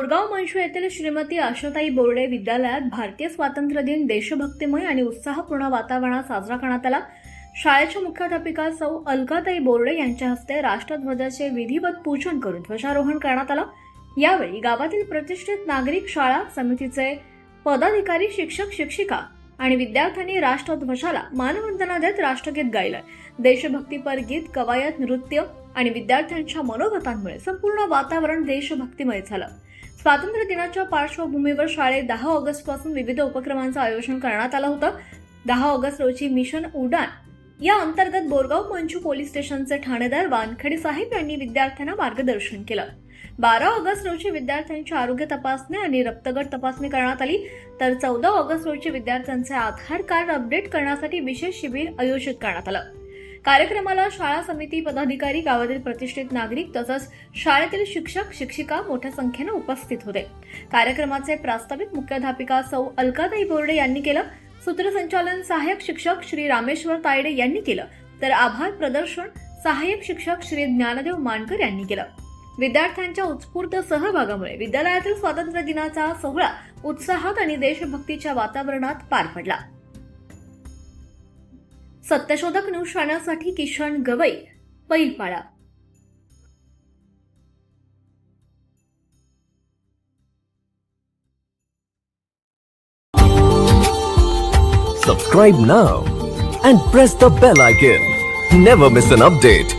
बोरगाव मंचू येथील श्रीमती आशाताई बोर्डे विद्यालयात भारतीय स्वातंत्र्य दिन देशभक्तिमय आणि उत्साहपूर्ण वातावरणात साजरा करण्यात आला। शाळेच्या मुख्याध्यापिका सौ अलकाताई बोर्डे यांच्या हस्ते राष्ट्रध्वजाचे विधिवत पूजन करून ध्वजारोहण करण्यात आलं। यावेळी गावातील प्रतिष्ठित नागरिक, शाळा समितीचे पदाधिकारी, शिक्षक, शिक्षिका आणि विद्यार्थ्यांनी राष्ट्रध्वजाला मानवंदना देत राष्ट्रगीत गायलं। देशभक्तीपर गीत, कवायत, नृत्य आणि विद्यार्थ्यांच्या मनोगतांमुळे संपूर्ण वातावरण देशभक्तिमय झालं। स्वातंत्र्य दिनाच्या पार्श्वभूमीवर शाळेत 10 ऑगस्ट पासून विविध उपक्रमांचं आयोजन करण्यात आलं होतं। 10 ऑगस्ट रोजी मिशन उडान या अंतर्गत बोरगाव मंचू पोलीस स्टेशनचे ठाणेदार वानखडे साहेब यांनी विद्यार्थ्यांना मार्गदर्शन केलं। 12 ऑगस्ट रोजी विद्यार्थ्यांची आरोग्य तपासणी आणि रक्तगट तपासणी करण्यात आली, तर 14 ऑगस्ट रोजी विद्यार्थ्यांचे आधार कार्ड अपडेट करण्यासाठी विशेष शिबिर आयोजित करण्यात आलं। कार्यक्रमाला शाळा समिती पदाधिकारी, गावातील प्रतिष्ठित नागरिक तसंच शाळेतील शिक्षक, शिक्षिका मोठ्या संख्येने उपस्थित होते। कार्यक्रमाचे प्रास्ताविक मुख्याध्यापिका सौ अलकाताई बोर्डे यांनी केलं। सूत्रसंचालन सहाय्यक शिक्षक श्री रामेश्वर तायडे यांनी केलं, तर आभार प्रदर्शन सहाय्यक शिक्षक श्री ज्ञानदेव मानकर यांनी केलं। विद्यार्थ्यांच्या उत्स्फूर्त सहभागामुळे विद्यालयातील स्वातंत्र्य दिनाचा सोहळा उत्साहात आणि देशभक्तीच्या वातावरणात पार पडला। सत्यशोधक न्यूज चॅनलसाठी Kishan Gawai, Pailpada. Subscribe now and press the bell icon. Never miss an update.